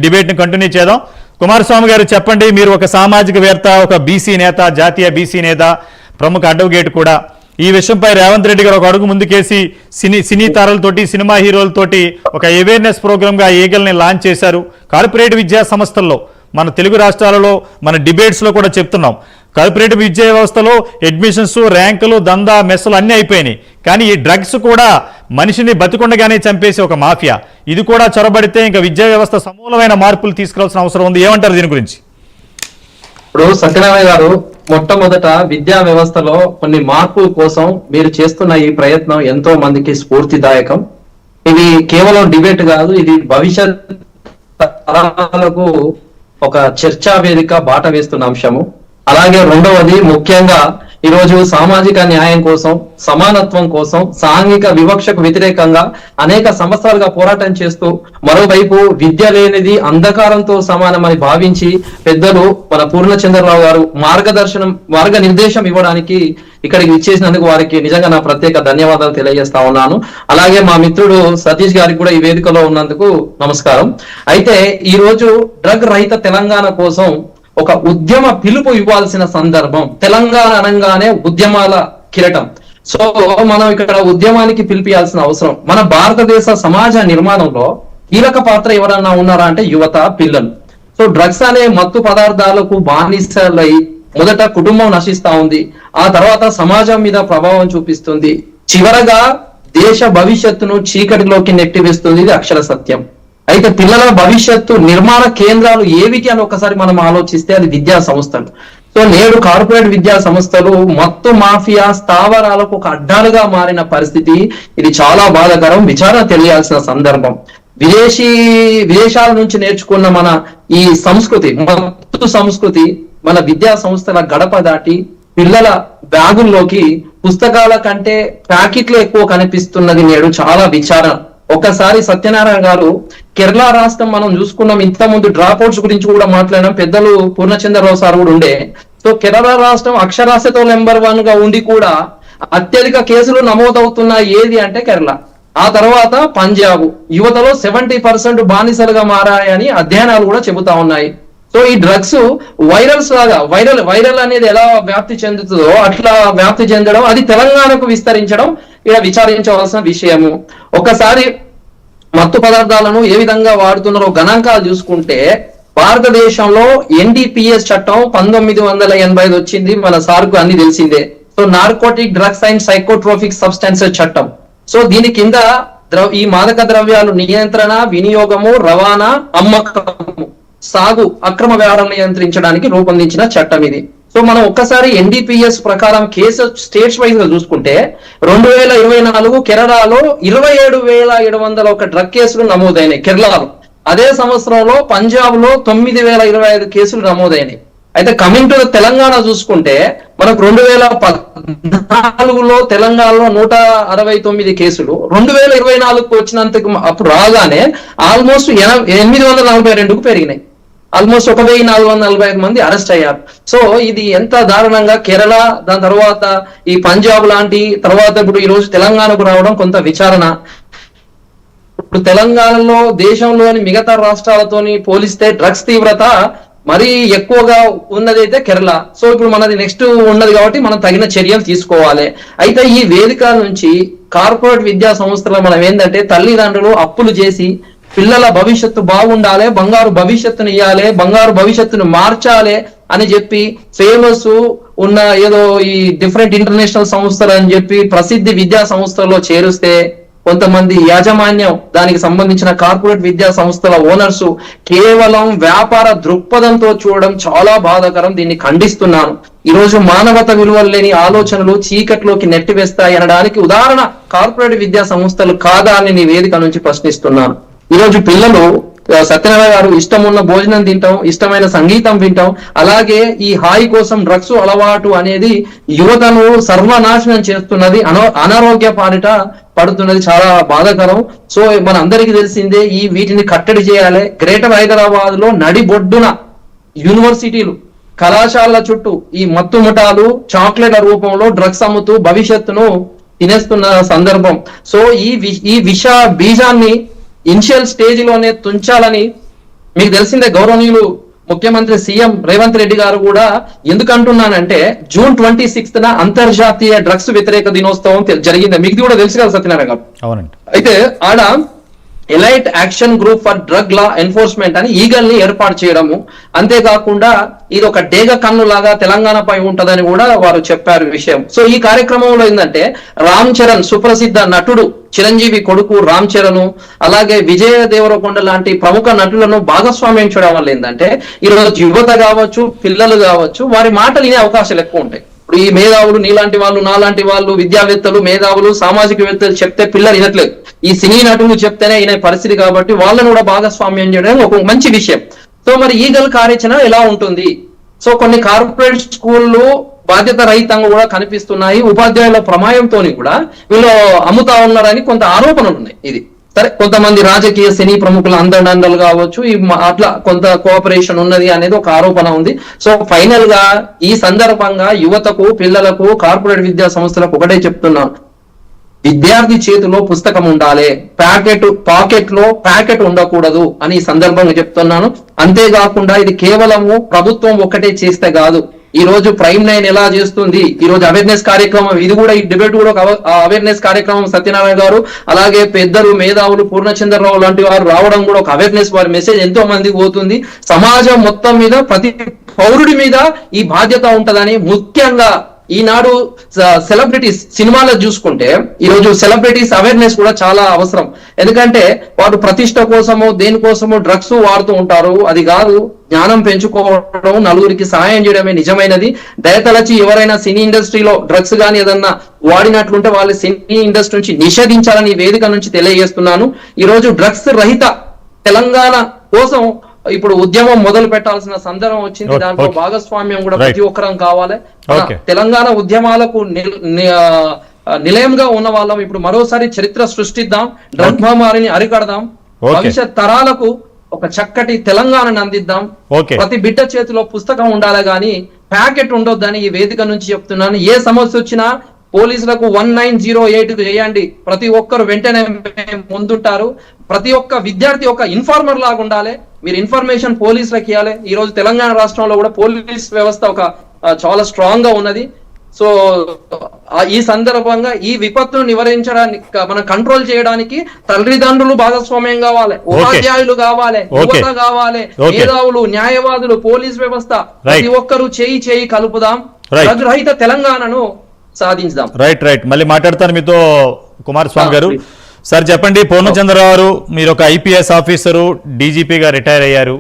Debate ని continue చేద్దాం. కుమారస్వామి గారు చెప్పండి, మీరు ఒక సామాజికవేత్త, ఒక బీసీ నేత, జాతీయ బీసీ నేత, ప్రముఖ అడ్వకేట్ కూడా. ఈ విషయంపై రేవంత్ రెడ్డి గారు ఒక అడుగు ముందుకేసి సినీ తారలతోటి, సినిమా హీరోలతోటి ఒక అవేర్నెస్ ప్రోగ్రామ్ గా ఈగల్ని లాంచ్ చేశారు. కార్పొరేట్ విద్యా సంస్థల్లో మన తెలుగు రాష్ట్రాలలో మన డిబేట్స్ లో కూడా చెప్తున్నాం, కార్పొరేట్ విద్యా వ్యవస్థలో అడ్మిషన్స్, ర్యాంకులు, దందా, మెస్సులు అన్నీ అయిపోయినాయి. కానీ ఈ డ్రగ్స్ కూడా మనిషిని బతికొండగానే చంపేసి ఒక మాఫియా. ఇది కూడా చొరబడితే ఇంకా విద్యా వ్యవస్థ సమూలమైన మార్పులు తీసుకురావాల్సిన అవసరం ఉంది. ఏమంటారు దీని గురించి? ఇప్పుడు సత్యనారాయణ గారు, మొట్టమొదట విద్యా వ్యవస్థలో కొన్ని మార్పుల కోసం మీరు చేస్తున్న ఈ ప్రయత్నం ఎంతో మందికి స్ఫూర్తిదాయకం. ఇది కేవలం డిబేట్ కాదు, ఇది భవిష్యత్ తరాలకు ఒక చర్చా వేదిక బాట వేస్తున్న అంశము. అలాగే రెండవది, ముఖ్యంగా ఈరోజు సామాజిక న్యాయం కోసం, సమానత్వం కోసం, సాంఘిక వివక్షకు వ్యతిరేకంగా అనేక సంవత్సరాలుగా పోరాటం చేస్తూ, మరోవైపు విద్య లేనిది అంధకారంతో సమానమని భావించి పెద్దలు మన పూర్ణచంద్రరావు గారు మార్గనిర్దేశం ఇవ్వడానికి ఇక్కడికి ఇచ్చేసినందుకు వారికి నిజంగా నా ప్రత్యేక ధన్యవాదాలు తెలియజేస్తా ఉన్నాను. అలాగే మా మిత్రుడు సతీష్ గారికి కూడా ఈ వేదికలో ఉన్నందుకు నమస్కారం. అయితే ఈ రోజు డ్రగ్ రహిత తెలంగాణ కోసం ఒక ఉద్యమ పిలుపు ఇవ్వాల్సిన సందర్భం. తెలంగాణ అనగానే ఉద్యమాల కిరటం. సో మనం ఇక్కడ ఉద్యమానికి పిలిపియాల్సిన అవసరం. మన భారతదేశ సమాజ నిర్మాణంలో కీలక పాత్ర ఎవరన్నా ఉన్నారా అంటే యువత, పిల్లలు. సో డ్రగ్స్ అనే మత్తు పదార్థాలకు బానిసలై మొదట కుటుంబం నశిస్తా ఉంది, ఆ తర్వాత సమాజం మీద ప్రభావం చూపిస్తుంది, చివరగా దేశ భవిష్యత్తును చీకటిలోకి నెట్టివేస్తుంది. ఇది అక్షర సత్యం. అయితే పిల్లల భవిష్యత్తు నిర్మాణ కేంద్రాలు ఏవిటి అని ఒకసారి మనం ఆలోచిస్తే అది విద్యా సంస్థలు. సో నేడు కార్పొరేట్ విద్యా సంస్థలు మత్తు మాఫియా స్థావరాలకు ఒక అడ్డాలుగా మారిన పరిస్థితి. ఇది చాలా బాధాకరం, విచారణ తెలియాల్సిన సందర్భం. విదేశాల నుంచి నేర్చుకున్న మన ఈ సంస్కృతి, మత్తు సంస్కృతి మన విద్యా సంస్థల గడప దాటి పిల్లల బ్యాగుల్లోకి పుస్తకాల కంటే ప్యాకెట్లు ఎక్కువ కనిపిస్తున్నది నేడు. చాలా విచారణ. ఒకసారి సత్యనారాయణ గారు, కేరళ రాష్ట్రం మనం చూసుకున్నాం, ఇంత ముందు డ్రాప్ అవుట్స్ గురించి కూడా మాట్లాడినాం, పెద్దలు పూర్ణచంద్రరావు సార్ కూడా ఉండే. సో కేరళ రాష్ట్రం అక్షరాస్యతలో నెంబర్ 1 గా ఉండి కూడా అత్యధిక కేసులు నమోదవుతున్న ఏది అంటే కేరళ. ఆ తర్వాత పంజాబ్. యువతలో 70% బానిసలుగా మారాయని అధ్యయనాలు కూడా చెబుతా ఉన్నాయి. సో ఈ డ్రగ్స్ వైరల్స్ లాగా, వైరల్ అనేది ఎలా వ్యాప్తి చెందుతుందో అట్లా వ్యాప్తి చెందడం, అది తెలంగాణకు విస్తరించడం ఇలా విచారించవలసిన విషయము. ఒకసారి మత్తు పదార్థాలను ఏ విధంగా వాడుతున్నారో గణాంకాలు చూసుకుంటే, భారతదేశంలో NDPS చట్టం 1985 వచ్చింది. మన సార్కు అన్ని తెలిసిందే. So narcotic drugs and psychotropic substances చట్టం. సో దీని కింద ఈ మాదక ద్రవ్యాలు నియంత్రణ, వినియోగము, రవాణా, అమ్మకము, సాగు, అక్రమ వ్యవహారం నియంత్రించడానికి రూపొందించిన చట్టం ఇది. సో మనం ఒక్కసారి NDPS ప్రకారం కేసు స్టేట్స్ వైజ్ గా చూసుకుంటే 2024 కేరళలో 27,701 డ్రగ్ కేసులు నమోదైనాయి కేరళలో. అదే సంవత్సరంలో పంజాబ్ లో 9,025 కేసులు నమోదైనాయి. అయితే కమింగ్ టు తెలంగాణ చూసుకుంటే మనకు 2014లో తెలంగాణలో 169 కేసులు, 2024కు వచ్చినంతకు అప్పుడు రాగానే ఆల్మోస్ట్ 842కు పెరిగినాయి. ఆల్మోస్ట్ 1,445 మంది అరెస్ట్ అయ్యారు. సో ఇది ఎంత దారుణంగా కేరళ, దాని తర్వాత ఈ పంజాబ్ లాంటి, తర్వాత ఇప్పుడు ఈ రోజు తెలంగాణకు రావడం కొంత విచారణ. ఇప్పుడు తెలంగాణలో దేశంలోని మిగతా రాష్ట్రాలతోని పోలిస్తే డ్రగ్స్ తీవ్రత మరీ ఎక్కువగా ఉన్నదైతే కేరళ. సో ఇప్పుడు మనది నెక్స్ట్ ఉన్నది కాబట్టి మనం తగిన చర్యలు తీసుకోవాలి. అయితే ఈ వేదిక నుంచి కార్పొరేట్ విద్యా సంస్థలో మనం ఏంటంటే, తల్లిదండ్రులు అప్పులు చేసి పిల్లల భవిష్యత్తు బాగుండాలి, బంగారు భవిష్యత్తును ఇవ్వాలి, బంగారు భవిష్యత్తును మార్చాలి అని చెప్పి ఫేమస్ ఉన్న ఏదో ఈ డిఫరెంట్ ఇంటర్నేషనల్ సంస్థలు అని చెప్పి ప్రసిద్ధి విద్యా సంస్థల్లో చేరుస్తే కొంతమంది యాజమాన్యం, దానికి సంబంధించిన కార్పొరేట్ విద్యా సంస్థల ఓనర్స్ కేవలం వ్యాపార దృక్పథంతో చూడడం చాలా బాధాకరం. దీన్ని ఖండిస్తున్నాను. ఈ రోజు మానవత విలువలు లేని ఆలోచనలు చీకట్లోకి నెట్టివేస్తాయి అనడానికి ఉదాహరణ కార్పొరేట్ విద్యా సంస్థలు కాదా అని నీ వేదిక నుంచి ప్రశ్నిస్తున్నాను. ఈ రోజు పిల్లలు, సత్యనారాయణ గారు, ఇష్టం ఉన్న భోజనం తింటాం, ఇష్టమైన సంగీతం వింటాం, అలాగే ఈ హాయి కోసం డ్రగ్స్ అలవాటు అనేది యువతను సర్వనాశనం చేస్తున్నది, అనారోగ్య పాలిట పడుతున్నది. చాలా బాధాకరం. సో మన అందరికీ తెలిసిందే, ఈ వీటిని కట్టడి చేయాలి. గ్రేటర్ హైదరాబాద్ లో నడిబొడ్డున యూనివర్సిటీలు, కళాశాలల చుట్టూ ఈ మత్తు ముఠాలు చాక్లెట్ల రూపంలో డ్రగ్స్ అమ్ముతూ భవిష్యత్తును తినేస్తున్న సందర్భం. సో ఈ విష బీజాన్ని ఇనిషియల్ స్టేజ్ లోనే తుంచాలని మీకు తెలిసిందే గౌరవనీయులు ముఖ్యమంత్రి సీఎం రేవంత్ రెడ్డి గారు కూడా ఎందుకు అంటున్నానంటే June 26న అంతర్జాతీయ డ్రగ్స్ వ్యతిరేక దినోత్సవం జరిగింది. మీకు కూడా తెలుసు కదా సత్యనారాయణ గారు. అవునండి. అయితే ఆడ elite action group for drug law enforcement అని ఈగల్ ని ఏర్పాటు చేయడము, అంతేకాకుండా ఇది ఒక డేగ కన్ను లాగా తెలంగాణపై ఉంటదని కూడా వారు చెప్పారు విషయం. సో ఈ కార్యక్రమంలో ఏంటంటే రామ్ చరణ్ సుప్రసిద్ధ నటుడు చిరంజీవి కొడుకు రామ్ చరణ్, అలాగే విజయ దేవరకొండ లాంటి ప్రముఖ నటులను భాగస్వామ్యం చేయడం వల్ల ఏంటంటే ఈరోజు యువత కావచ్చు, పిల్లలు కావచ్చు, వారి మాటలు వినే అవకాశాలు ఎక్కువ ఉంటాయి. ఇప్పుడు ఈ మేధావులు నీలాంటి వాళ్ళు, నాలాంటి వాళ్ళు, విద్యావేత్తలు, మేధావులు, సామాజికవేత్తలు చెప్తే పిల్లలు వినట్లేదు. ఈ సినీ నటులు చెప్తేనే అయిన పరిస్థితి కాబట్టి వాళ్ళను కూడా భాగస్వామ్యం చేయడం ఒక మంచి విషయం. సో మరి ఈగల్ కార్యాచరణ ఎలా ఉంటుంది? సో కొన్ని కార్పొరేట్ స్కూళ్ళు బాధ్యత రహితంగా కూడా కనిపిస్తున్నాయి. ఉపాధ్యాయుల ప్రమాయంతో కూడా వీళ్ళు అమ్ముతా ఉన్నారని కొంత ఆరోపణలు ఉన్నాయి. ఇది సరే, కొంతమంది రాజకీయ సినీ ప్రముఖుల అండలు కావచ్చు, అట్లా కొంత కోఆపరేషన్ ఉన్నది అనేది ఒక ఆరోపణ ఉంది. సో ఫైనల్ గా ఈ సందర్భంగా యువతకు, పిల్లలకు, కార్పొరేట్ విద్యా సంస్థలకు ఒకటే చెప్తున్నాను, విద్యార్థి చేతిలో పుస్తకం ఉండాలి, పాకెట్ లో ప్యాకెట్ ఉండకూడదు అని ఈ సందర్భంగా చెప్తున్నాను. అంతేకాకుండా ఇది కేవలము ప్రభుత్వం ఒక్కటే చేస్తే కాదు. ఈ రోజు Prime9 ఎలా చేస్తుంది, ఈ రోజు అవేర్నెస్ కార్యక్రమం, ఇది కూడా ఈ డిబేట్ కూడా ఒక అవేర్నెస్ కార్యక్రమం. సత్యనారాయణ గారు అలాగే పెద్దలు, మేధావులు, పూర్ణచంద్రరావు లాంటి వారు రావడం కూడా ఒక అవేర్నెస్, వారి మెసేజ్ ఎంతో మందికి పోతుంది. సమాజం మొత్తం మీద, ప్రతి పౌరుడి మీద ఈ బాధ్యత ఉంటదని, ముఖ్యంగా ఈనాడు సెలబ్రిటీస్ సినిమాలో చూసుకుంటే ఈరోజు సెలబ్రిటీస్ అవేర్నెస్ కూడా చాలా అవసరం. ఎందుకంటే వారు ప్రతిష్ట కోసము, దేనికోసము డ్రగ్స్ వాడుతూ ఉంటారు. అది కాదు, జ్ఞానం పెంచుకోవడం, నలుగురికి సహాయం చేయడమే నిజమైనది. దయతలచి ఎవరైనా సినీ ఇండస్ట్రీలో డ్రగ్స్ గానీ ఏదన్నా వాడినట్లుంటే వాళ్ళు సినీ ఇండస్ట్రీ నుంచి నిషేధించాలని వేదిక నుంచి తెలియజేస్తున్నాను. ఈ రోజు డ్రగ్స్ రహిత తెలంగాణ కోసం ఇప్పుడు ఉద్యమం మొదలు పెట్టాల్సిన సందర్భం వచ్చింది. దాంట్లో భాగస్వామ్యం కూడా ప్రతి ఒక్కరం కావాలి. తెలంగాణ ఉద్యమాలకు నిలయంగా ఉన్న వాళ్ళం. ఇప్పుడు మరోసారి చరిత్ర సృష్టిద్దాం, డ్రగ్ మహమ్మారిని అరికడదాం, భవిష్యత్ తరాలకు ఒక చక్కటి తెలంగాణను అందిద్దాం. ప్రతి బిడ్డ చేతిలో పుస్తకం ఉండాలి గాని ప్యాకెట్ ఉండొద్దని ఈ వేదిక నుంచి చెప్తున్నాను. ఏ సమస్య వచ్చినా పోలీసులకు 1908 చేయండి. ప్రతి ఒక్కరు వెంటనే ముందుంటారు. ప్రతి ఒక్క విద్యార్థి ఒక ఇన్ఫార్మర్ లాగా ఉండాలి. మీరు ఇన్ఫర్మేషన్ పోలీసులకు ఇవ్వాలి. ఈ రోజు తెలంగాణ రాష్ట్రంలో కూడా పోలీస్ వ్యవస్థ ఒక చాలా స్ట్రాంగ్ గా ఉన్నది. సో ఈ సందర్భంగా ఈ విపత్తును నివారించడానికి, మనం కంట్రోల్ చేయడానికి తల్లిదండ్రులు భాగస్వామ్యం కావాలి, ఉపాధ్యాయులు కావాలి, యువత కావాలి, మేధావులు, న్యాయవాదులు, పోలీస్ వ్యవస్థ, ప్రతి ఒక్కరు చేయి కలుపుదాం. డ్రగ్ రహిత తెలంగాణను సాధించుదాం. రైట్ మళ్ళీ మాట్లాడతాను మీతో కుమారస్వామి గారు. సార్ చెప్పండి, పూర్ణచంద్రరావు గారు మీరు ఒక IPS ఆఫీసరు, DGPగా రిటైర్ అయ్యారు.